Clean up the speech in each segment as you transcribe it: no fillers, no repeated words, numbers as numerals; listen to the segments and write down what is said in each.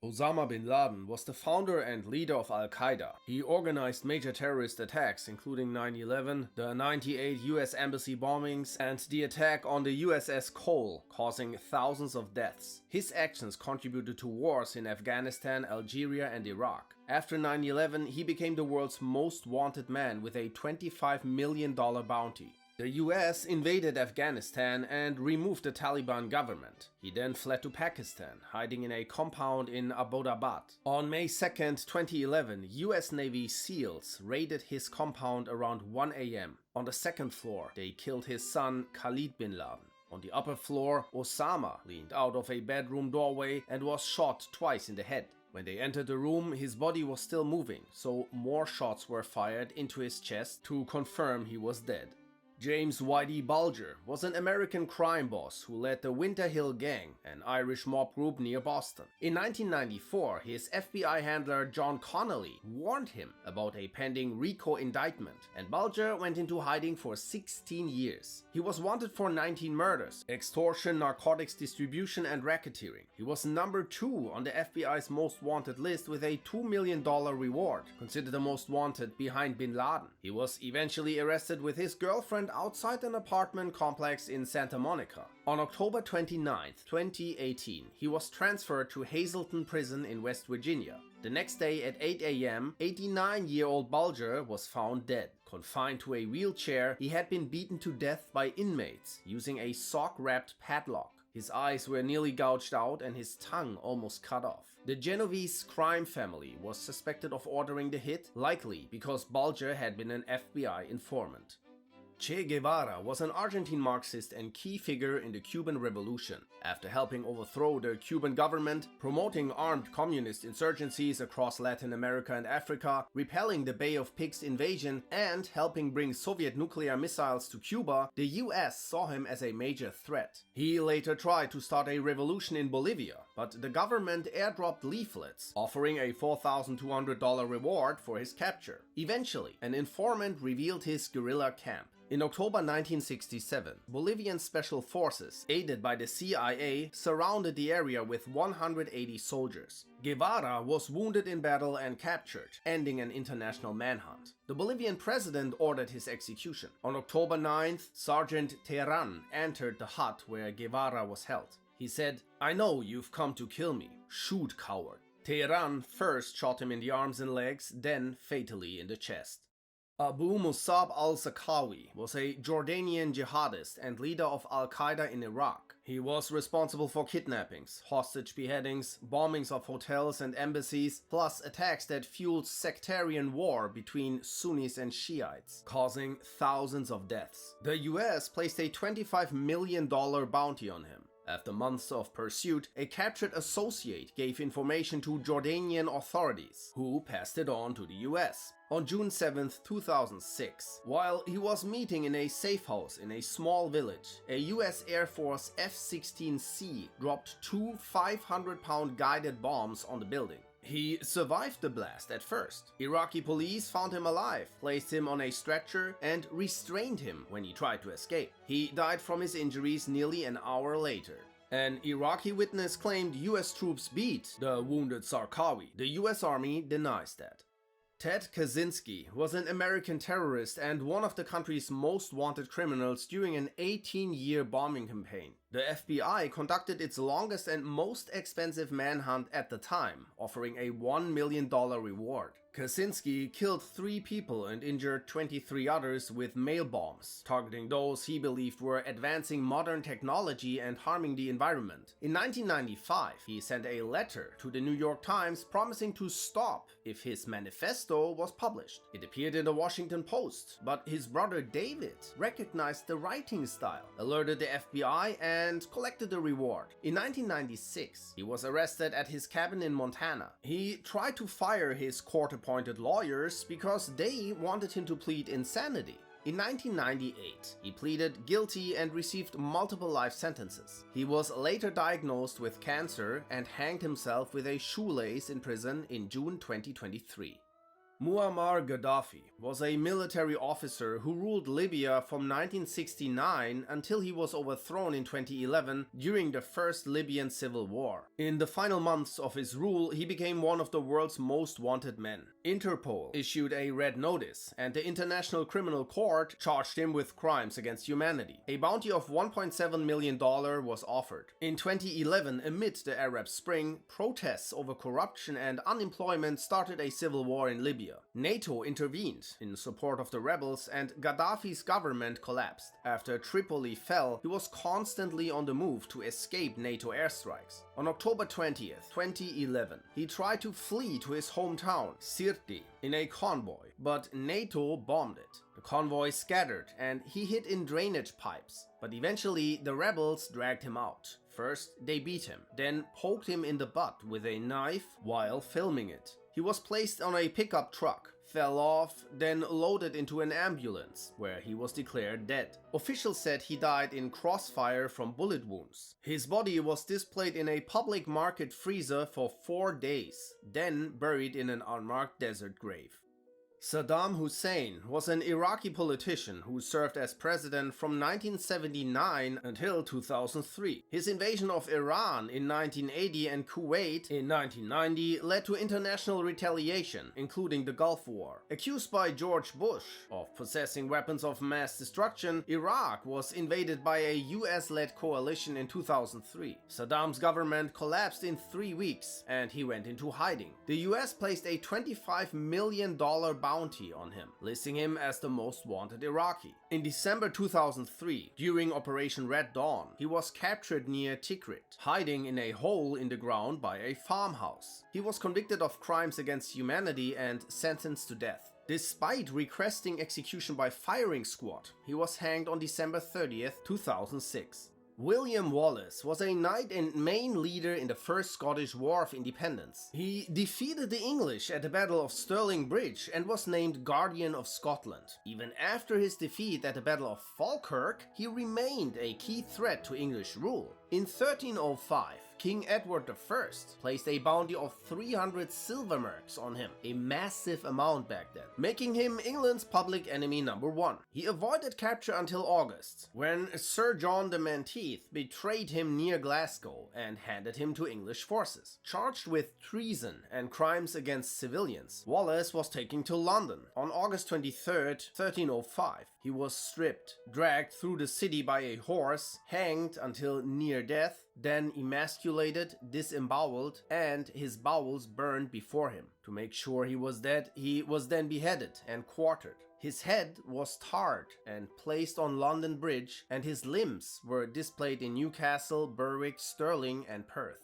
Osama bin Laden was the founder and leader of al-Qaeda. He organized major terrorist attacks including 9/11, the 98 US embassy bombings, and the attack on the USS Cole, causing thousands of deaths. His actions contributed to wars in Afghanistan, Algeria, and Iraq. After 9/11, he became the world's most wanted man with a $25 million bounty. The US invaded Afghanistan and removed the Taliban government. He then fled to Pakistan, hiding in a compound in Abbottabad. On May 2nd, 2011, US Navy SEALs raided his compound around 1 a.m. On the second floor, they killed his son, Khalid bin Laden. On the upper floor, Osama leaned out of a bedroom doorway and was shot twice in the head. When they entered the room, his body was still moving, so more shots were fired into his chest to confirm he was dead. James Whitey Bulger was an American crime boss who led the Winter Hill Gang, an Irish mob group near Boston. In 1994, his FBI handler John Connolly warned him about a pending RICO indictment, and Bulger went into hiding for 16 years. He was wanted for 19 murders, extortion, narcotics distribution, and racketeering. He was number 2 on the FBI's most wanted list with a $2 million reward, considered the most wanted behind bin Laden. He was eventually arrested with his girlfriend outside an apartment complex in Santa Monica. On October 29, 2018, he was transferred to Hazleton Prison in West Virginia. The next day at 8 a.m., 89-year-old Bulger was found dead. Confined to a wheelchair, he had been beaten to death by inmates using a sock-wrapped padlock. His eyes were nearly gouged out and his tongue almost cut off. The Genovese crime family was suspected of ordering the hit, likely because Bulger had been an FBI informant. Che Guevara was an Argentine Marxist and key figure in the Cuban Revolution. After helping overthrow the Cuban government, promoting armed communist insurgencies across Latin America and Africa, repelling the Bay of Pigs invasion, and helping bring Soviet nuclear missiles to Cuba, the US saw him as a major threat. He later tried to start a revolution in Bolivia, but the government airdropped leaflets, offering a $4,200 reward for his capture. Eventually, an informant revealed his guerrilla camp. In October 1967, Bolivian special forces, aided by the CIA, surrounded the area with 180 soldiers. Guevara was wounded in battle and captured, ending an international manhunt. The Bolivian president ordered his execution. On October 9th, Sergeant Terán entered the hut where Guevara was held. He said, "I know you've come to kill me. Shoot, coward." Terán first shot him in the arms and legs, then fatally in the chest. Abu Musab al-Zarqawi was a Jordanian jihadist and leader of al-Qaeda in Iraq. He was responsible for kidnappings, hostage beheadings, bombings of hotels and embassies, plus attacks that fueled sectarian war between Sunnis and Shiites, causing thousands of deaths. The US placed a $25 million bounty on him. After months of pursuit, a captured associate gave information to Jordanian authorities, who passed it on to the US. On June 7, 2006, while he was meeting in a safe house in a small village, a US Air Force F-16C dropped 2 500-pound guided bombs on the building. He survived the blast at first. Iraqi police found him alive, placed him on a stretcher, and restrained him when he tried to escape. He died from his injuries nearly an hour later. An Iraqi witness claimed US troops beat the wounded Zarqawi. The US Army denies that. Ted Kaczynski was an American terrorist and one of the country's most wanted criminals during an 18-year bombing campaign. The FBI conducted its longest and most expensive manhunt at the time, offering a $1 million reward. Kaczynski killed 3 people and injured 23 others with mail bombs, targeting those he believed were advancing modern technology and harming the environment. In 1995, he sent a letter to the New York Times promising to stop if his manifesto was published. It appeared in the Washington Post, but his brother David recognized the writing style, alerted the FBI, and collected the reward. In 1996, he was arrested at his cabin in Montana. He tried to fire his court-appointed lawyers because they wanted him to plead insanity. In 1998, he pleaded guilty and received multiple life sentences. He was later diagnosed with cancer and hanged himself with a shoelace in prison in June 2023. Muammar Gaddafi was a military officer who ruled Libya from 1969 until he was overthrown in 2011 during the First Libyan Civil War. In the final months of his rule, he became one of the world's most wanted men. Interpol issued a red notice, and the International Criminal Court charged him with crimes against humanity. A bounty of $1.7 million was offered. In 2011, amid the Arab Spring, protests over corruption and unemployment started a civil war in Libya. NATO intervened in support of the rebels, and Gaddafi's government collapsed. After Tripoli fell, he was constantly on the move to escape NATO airstrikes. On October 20th, 2011, he tried to flee to his hometown, Sirte, in a convoy, but NATO bombed it. The convoy scattered and he hid in drainage pipes, but eventually the rebels dragged him out. First, they beat him, then poked him in the butt with a knife while filming it. He was placed on a pickup truck, fell off, then loaded into an ambulance, where he was declared dead. Officials said he died in crossfire from bullet wounds. His body was displayed in a public market freezer for 4 days, then buried in an unmarked desert grave. Saddam Hussein was an Iraqi politician who served as president from 1979 until 2003. His invasion of Iran in 1980 and Kuwait in 1990 led to international retaliation, including the Gulf War. Accused by George Bush of possessing weapons of mass destruction, Iraq was invaded by a US-led coalition in 2003. Saddam's government collapsed in 3 weeks, and he went into hiding. The US placed a $25 million bounty on him, listing him as the most wanted Iraqi. In December 2003, during Operation Red Dawn, he was captured near Tikrit, hiding in a hole in the ground by a farmhouse. He was convicted of crimes against humanity and sentenced to death. Despite requesting execution by firing squad, he was hanged on December 30th, 2006. William Wallace was a knight and main leader in the First Scottish War of Independence. He defeated the English at the Battle of Stirling Bridge and was named Guardian of Scotland. Even after his defeat at the Battle of Falkirk, he remained a key threat to English rule. In 1305, King Edward I placed a bounty of 300 silver marks on him, a massive amount back then, making him England's public enemy number 1. He avoided capture until August, when Sir John de Menteith betrayed him near Glasgow and handed him to English forces. Charged with treason and crimes against civilians, Wallace was taken to London. On August 23, 1305, he was stripped, dragged through the city by a horse, hanged until near death, then emasculated, disemboweled, and his bowels burned before him. To make sure he was dead, he was then beheaded and quartered. His head was tarred and placed on London Bridge, and his limbs were displayed in Newcastle, Berwick, Stirling, and Perth.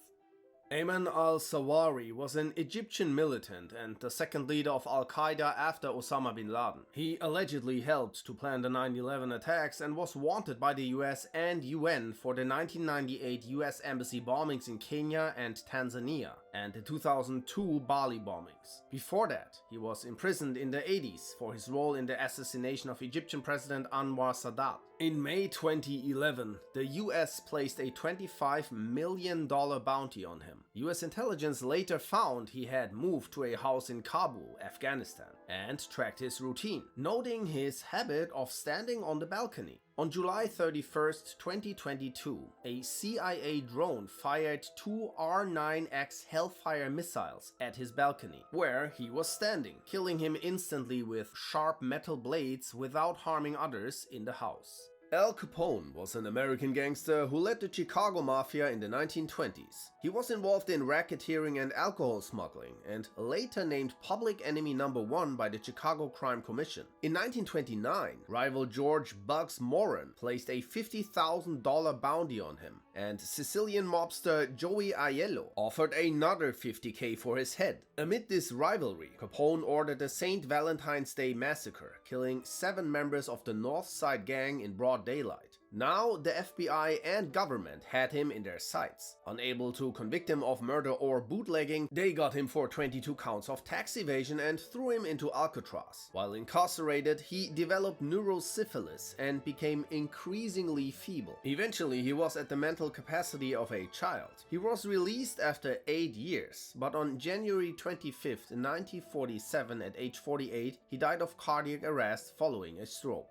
Ayman al-Zawahiri was an Egyptian militant and the second leader of al-Qaeda after Osama bin Laden. He allegedly helped to plan the 9/11 attacks and was wanted by the US and UN for the 1998 US embassy bombings in Kenya and Tanzania, and the 2002 Bali bombings. Before that, he was imprisoned in the 80s for his role in the assassination of Egyptian President Anwar Sadat. In May 2011, the US placed a $25 million bounty on him. US intelligence later found he had moved to a house in Kabul, Afghanistan, and tracked his routine, noting his habit of standing on the balcony. On July 31, 2022, a CIA drone fired 2 R-9X Hellfire missiles at his balcony, where he was standing, killing him instantly with sharp metal blades without harming others in the house. Al Capone was an American gangster who led the Chicago Mafia in the 1920s. He was involved in racketeering and alcohol smuggling, and later named public enemy number 1 by the Chicago Crime Commission. In 1929, rival George Bugs Moran placed a $50,000 bounty on him, and Sicilian mobster Joey Aiello offered another $50K for his head. Amid this rivalry, Capone ordered the St. Valentine's Day Massacre, killing 7 members of the North Side Gang in broad daylight. Now the FBI and government had him in their sights. Unable to convict him of murder or bootlegging, they got him for 22 counts of tax evasion and threw him into Alcatraz. While incarcerated, he developed neurosyphilis and became increasingly feeble. Eventually, he was at the mental capacity of a child. He was released after 8 years, but on January 25, 1947, at age 48, he died of cardiac arrest following a stroke.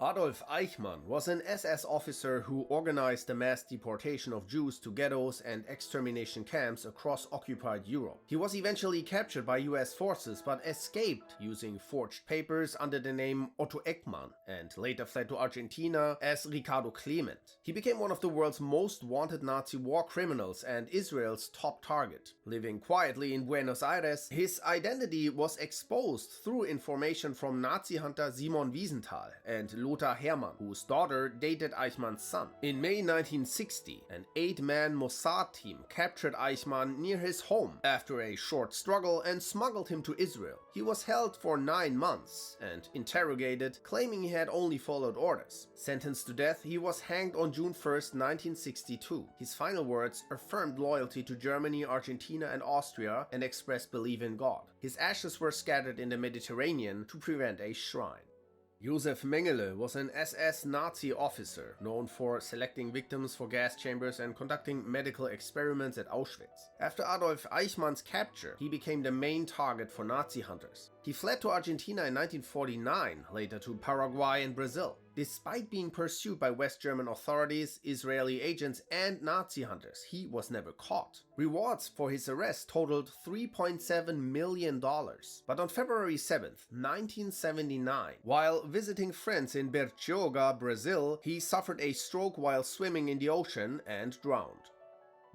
Adolf Eichmann was an SS officer who organized the mass deportation of Jews to ghettos and extermination camps across occupied Europe. He was eventually captured by US forces but escaped using forged papers under the name Otto Eckmann and later fled to Argentina as Ricardo Clement. He became one of the world's most wanted Nazi war criminals and Israel's top target. Living quietly in Buenos Aires, his identity was exposed through information from Nazi hunter Simon Wiesenthal and Lothar Hermann, whose daughter dated Eichmann's son. In May 1960, an 8-man Mossad team captured Eichmann near his home after a short struggle and smuggled him to Israel. He was held for 9 months and interrogated, claiming he had only followed orders. Sentenced to death, he was hanged on June 1, 1962. His final words affirmed loyalty to Germany, Argentina, and Austria and expressed belief in God. His ashes were scattered in the Mediterranean to prevent a shrine. Josef Mengele was an SS Nazi officer known for selecting victims for gas chambers and conducting medical experiments at Auschwitz. After Adolf Eichmann's capture, he became the main target for Nazi hunters. He fled to Argentina in 1949, later to Paraguay and Brazil. Despite being pursued by West German authorities, Israeli agents, and Nazi hunters, he was never caught. Rewards for his arrest totaled $3.7 million. But on February 7, 1979, while visiting friends in Bertioga, Brazil, he suffered a stroke while swimming in the ocean and drowned.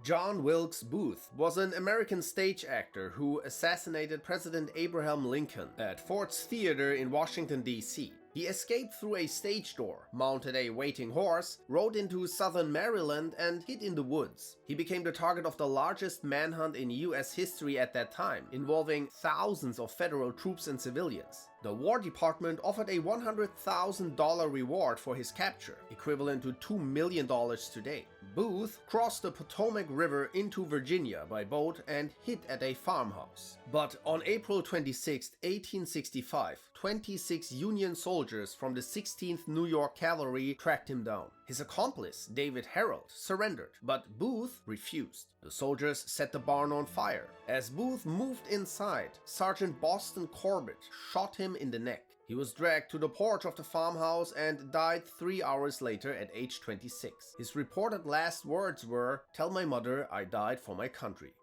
John Wilkes Booth was an American stage actor who assassinated President Abraham Lincoln at Ford's Theater in Washington, D.C. He escaped through a stage door, mounted a waiting horse, rode into southern Maryland, and hid in the woods. He became the target of the largest manhunt in US history at that time, involving thousands of federal troops and civilians. The War Department offered a $100,000 reward for his capture, equivalent to $2 million today. Booth crossed the Potomac River into Virginia by boat and hid at a farmhouse. But on April 26, 1865, 26 Union soldiers from the 16th New York Cavalry tracked him down. His accomplice, David Harold, surrendered, but Booth refused. The soldiers set the barn on fire. As Booth moved inside, Sergeant Boston Corbett shot him in the neck. He was dragged to the porch of the farmhouse and died 3 hours later at age 26. His reported last words were, "Tell my mother I died for my country."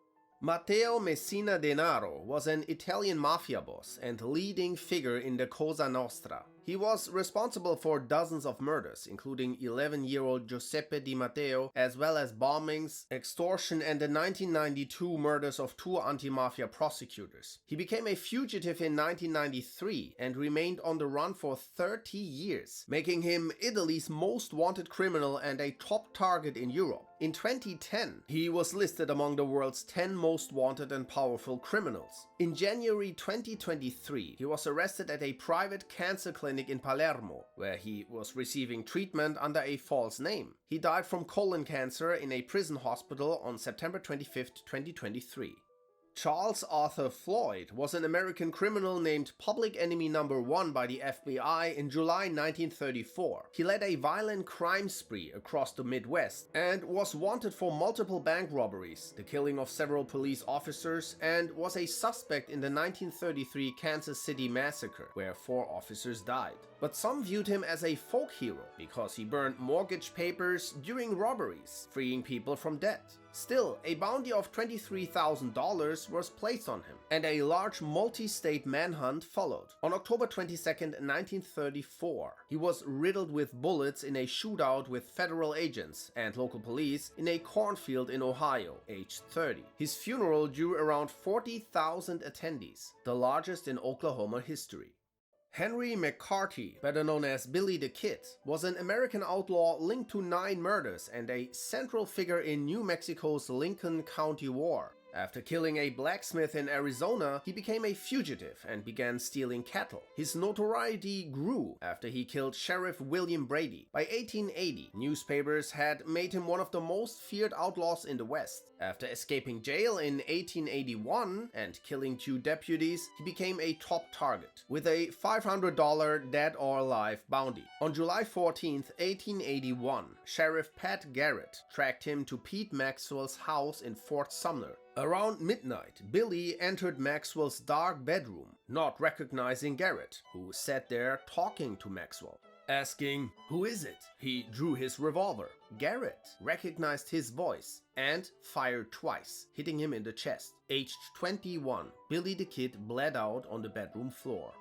Matteo Messina Denaro was an Italian mafia boss and leading figure in the Cosa Nostra. He was responsible for dozens of murders, including 11-year-old Giuseppe Di Matteo, as well as bombings, extortion, and the 1992 murders of 2 anti-mafia prosecutors. He became a fugitive in 1993 and remained on the run for 30 years, making him Italy's most wanted criminal and a top target in Europe. In 2010, he was listed among the world's 10 most wanted and powerful criminals. In January 2023, he was arrested at a private cancer clinic in Palermo, where he was receiving treatment under a false name. He died from colon cancer in a prison hospital on September 25, 2023. Charles Arthur Floyd was an American criminal named Public Enemy No. 1 by the FBI in July 1934. He led a violent crime spree across the Midwest and was wanted for multiple bank robberies, the killing of several police officers, and was a suspect in the 1933 Kansas City massacre, where 4 officers died. But some viewed him as a folk hero because he burned mortgage papers during robberies, freeing people from debt. Still, a bounty of $23,000 was placed on him, and a large multi-state manhunt followed. On October 22, 1934, he was riddled with bullets in a shootout with federal agents and local police in a cornfield in Ohio, aged 30. His funeral drew around 40,000 attendees, the largest in Oklahoma history. Henry McCarty, better known as Billy the Kid, was an American outlaw linked to 9 murders and a central figure in New Mexico's Lincoln County War. After killing a blacksmith in Arizona, he became a fugitive and began stealing cattle. His notoriety grew after he killed Sheriff William Brady. By 1880, newspapers had made him one of the most feared outlaws in the West. After escaping jail in 1881 and killing 2 deputies, he became a top target, with a $500 dead or alive bounty. On July 14, 1881, Sheriff Pat Garrett tracked him to Pete Maxwell's house in Fort Sumner. Around midnight, Billy entered Maxwell's dark bedroom, not recognizing Garrett, who sat there talking to Maxwell. Asking, "Who is it?" he drew his revolver. Garrett recognized his voice and fired twice, hitting him in the chest. Aged 21, Billy the Kid bled out on the bedroom floor.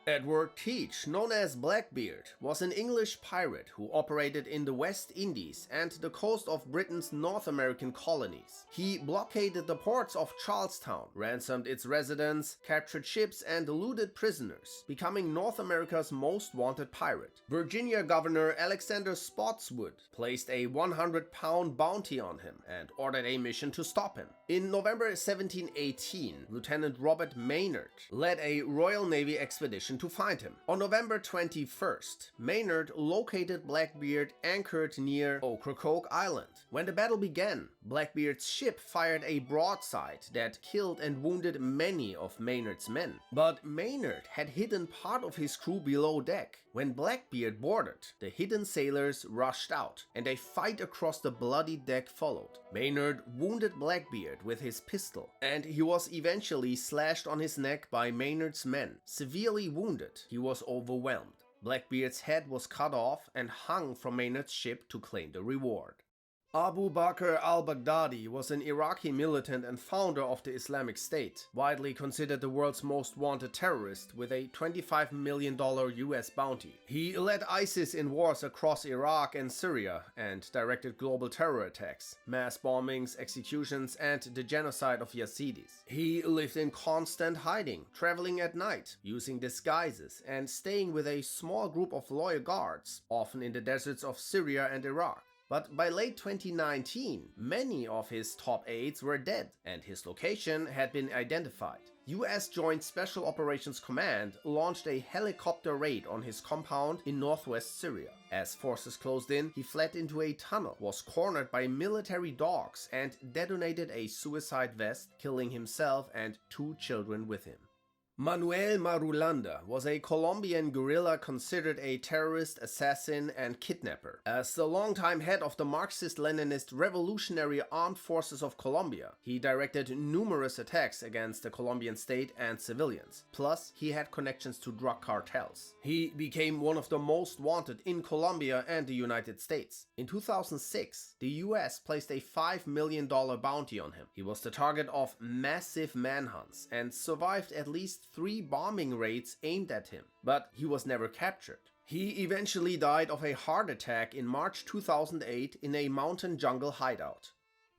Edward Teach, known as Blackbeard, was an English pirate who operated in the West Indies and the coast of Britain's North American colonies. He blockaded the ports of Charlestown, ransomed its residents, captured ships and looted prisoners, becoming North America's most wanted pirate. Virginia Governor Alexander Spotswood placed a 100-pound bounty on him and ordered a mission to stop him. In November 1718, Lieutenant Robert Maynard led a Royal Navy expedition to find him. On November 21st, Maynard located Blackbeard anchored near Ocracoke Island. When the battle began, Blackbeard's ship fired a broadside that killed and wounded many of Maynard's men. But Maynard had hidden part of his crew below deck. When Blackbeard boarded, the hidden sailors rushed out, and a fight across the bloody deck followed. Maynard wounded Blackbeard with his pistol, and he was eventually slashed on his neck by Maynard's men. Severely wounded, he was overwhelmed. Blackbeard's head was cut off and hung from Maynard's ship to claim the reward. Abu Bakr al-Baghdadi was an Iraqi militant and founder of the Islamic State, widely considered the world's most wanted terrorist with a $25 million US bounty. He led ISIS in wars across Iraq and Syria and directed global terror attacks, mass bombings, executions, and the genocide of Yazidis. He lived in constant hiding, traveling at night, using disguises, and staying with a small group of loyal guards, often in the deserts of Syria and Iraq. But by late 2019, many of his top aides were dead, and his location had been identified. US Joint Special Operations Command launched a helicopter raid on his compound in northwest Syria. As forces closed in, he fled into a tunnel, was cornered by military dogs, and detonated a suicide vest, killing himself and 2 children with him. Manuel Marulanda was a Colombian guerrilla considered a terrorist, assassin, and kidnapper. As the longtime head of the Marxist-Leninist Revolutionary Armed Forces of Colombia, he directed numerous attacks against the Colombian state and civilians. Plus, he had connections to drug cartels. He became one of the most wanted in Colombia and the United States. In 2006, the US placed a $5 million bounty on him. He was the target of massive manhunts and survived at least 3 bombing raids aimed at him, but he was never captured. He eventually died of a heart attack in March 2008 in a mountain jungle hideout.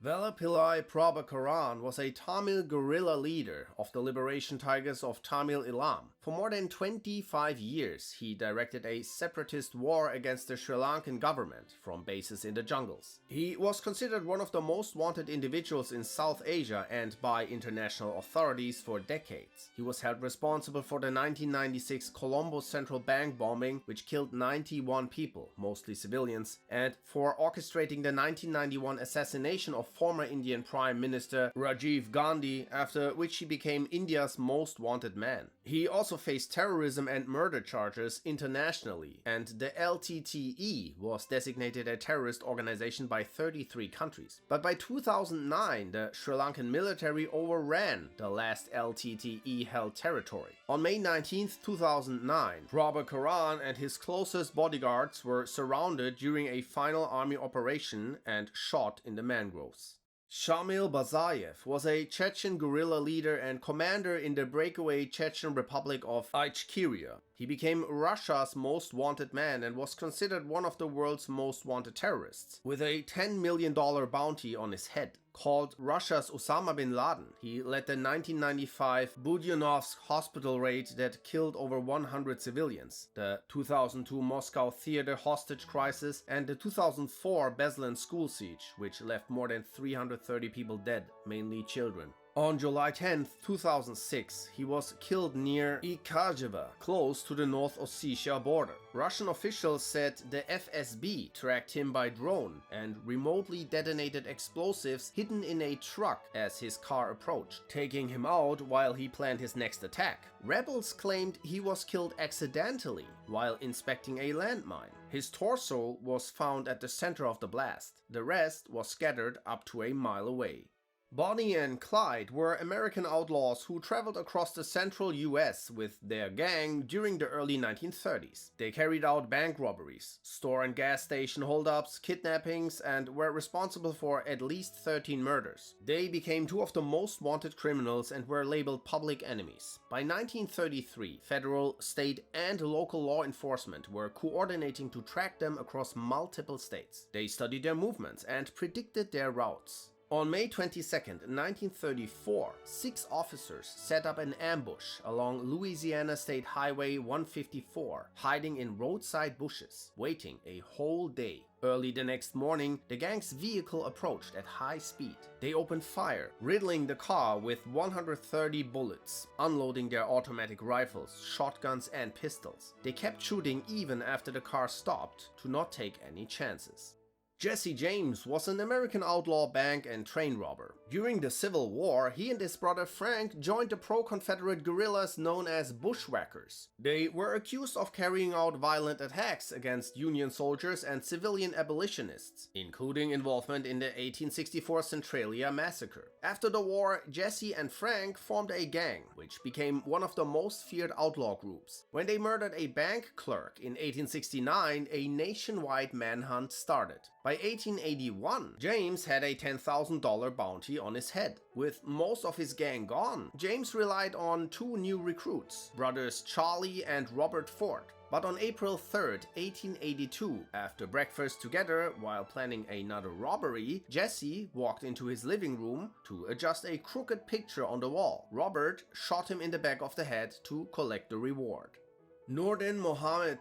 Velupillai Prabhakaran was a Tamil guerrilla leader of the Liberation Tigers of Tamil Eelam. For more than 25 years, he directed a separatist war against the Sri Lankan government from bases in the jungles. He was considered one of the most wanted individuals in South Asia and by international authorities for decades. He was held responsible for the 1996 Colombo Central Bank bombing, which killed 91 people, mostly civilians, and for orchestrating the 1991 assassination of former Indian Prime Minister Rajiv Gandhi, after which he became India's most wanted man. He also faced terrorism and murder charges internationally, and the LTTE was designated a terrorist organization by 33 countries. But by 2009, the Sri Lankan military overran the last LTTE-held territory. On May 19, 2009, Prabhakaran and his closest bodyguards were surrounded during a final army operation and shot in the mangroves. Shamil Basayev was a Chechen guerrilla leader and commander in the breakaway Chechen Republic of Ichkeria. He became Russia's most wanted man and was considered one of the world's most wanted terrorists, with a $10 million bounty on his head. Called Russia's Osama bin Laden, he led the 1995 Budyonnovsk hospital raid that killed over 100 civilians, the 2002 Moscow theater hostage crisis, and the 2004 Beslan school siege, which left more than 330 people dead, mainly children. On July 10, 2006, he was killed near Ikarjeva, close to the North Ossetia border. Russian officials said the FSB tracked him by drone and remotely detonated explosives hidden in a truck as his car approached, taking him out while he planned his next attack. Rebels claimed he was killed accidentally while inspecting a landmine. His torso was found at the center of the blast. The rest was scattered up to a mile away. Bonnie and Clyde were American outlaws who traveled across the central US with their gang during the early 1930s. They carried out bank robberies, store and gas station holdups, kidnappings, and were responsible for at least 13 murders. They became two of the most wanted criminals and were labeled public enemies. By 1933, federal, state, and local law enforcement were coordinating to track them across multiple states. They studied their movements and predicted their routes. On May 22, 1934, 6 officers set up an ambush along Louisiana State Highway 154, hiding in roadside bushes, waiting a whole day. Early the next morning, the gang's vehicle approached at high speed. They opened fire, riddling the car with 130 bullets, unloading their automatic rifles, shotguns, and pistols. They kept shooting even after the car stopped to not take any chances. Jesse James was an American outlaw bank and train robber. During the Civil War, he and his brother Frank joined the pro-Confederate guerrillas known as bushwhackers. They were accused of carrying out violent attacks against Union soldiers and civilian abolitionists, including involvement in the 1864 Centralia massacre. After the war, Jesse and Frank formed a gang, which became one of the most feared outlaw groups. When they murdered a bank clerk in 1869, a nationwide manhunt started. By 1881, James had a $10,000 bounty on his head. With most of his gang gone, James relied on 2 new recruits, brothers Charlie and Robert Ford. But on April 3, 1882, after breakfast together while planning another robbery, Jesse walked into his living room to adjust a crooked picture on the wall. Robert shot him in the back of the head to collect the reward. Noordin Mohammad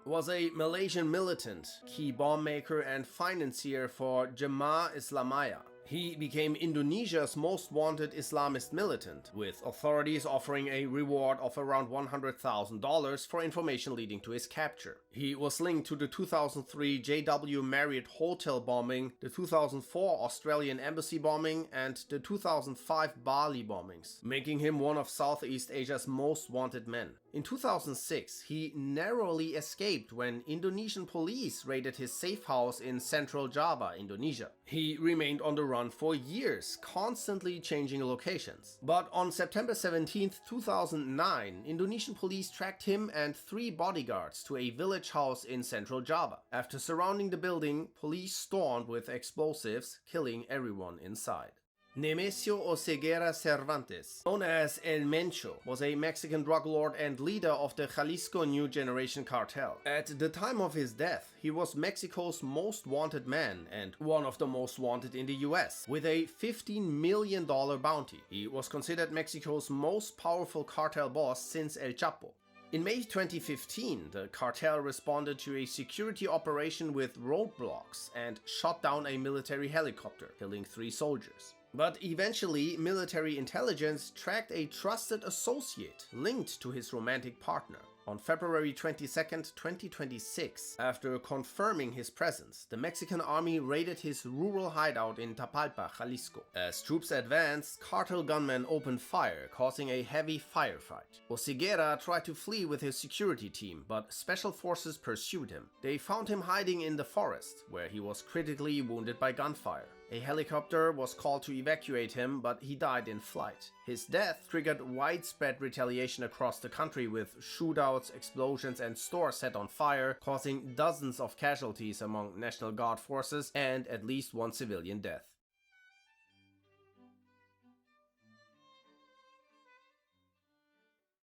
was a Malaysian militant, key bomb maker and financier for Jemaah Islamiyah. He became Indonesia's most wanted Islamist militant, with authorities offering a reward of around $100,000 for information leading to his capture. He was linked to the 2003 JW Marriott hotel bombing, the 2004 Australian embassy bombing, and the 2005 Bali bombings, making him one of Southeast Asia's most wanted men. In 2006, he narrowly escaped when Indonesian police raided his safe house in central Java, Indonesia. He remained on the run for years, constantly changing locations. But on September 17, 2009, Indonesian police tracked him and 3 bodyguards to a village house in central Java. After surrounding the building, police stormed with explosives, killing everyone inside. Nemesio Oseguera Cervantes, known as El Mencho, was a Mexican drug lord and leader of the Jalisco New Generation cartel. At the time of his death, he was Mexico's most wanted man and one of the most wanted in the US, with a $15 million bounty. He was considered Mexico's most powerful cartel boss since El Chapo. In May 2015, the cartel responded to a security operation with roadblocks and shot down a military helicopter, killing 3 soldiers. But eventually, military intelligence tracked a trusted associate linked to his romantic partner. On February 22, 2026, after confirming his presence, the Mexican army raided his rural hideout in Tapalpa, Jalisco. As troops advanced, cartel gunmen opened fire, causing a heavy firefight. Oseguera tried to flee with his security team, but special forces pursued him. They found him hiding in the forest, where he was critically wounded by gunfire. A helicopter was called to evacuate him, but he died in flight. His death triggered widespread retaliation across the country, with shootouts, explosions, and stores set on fire, causing dozens of casualties among National Guard forces and at least 1 civilian death.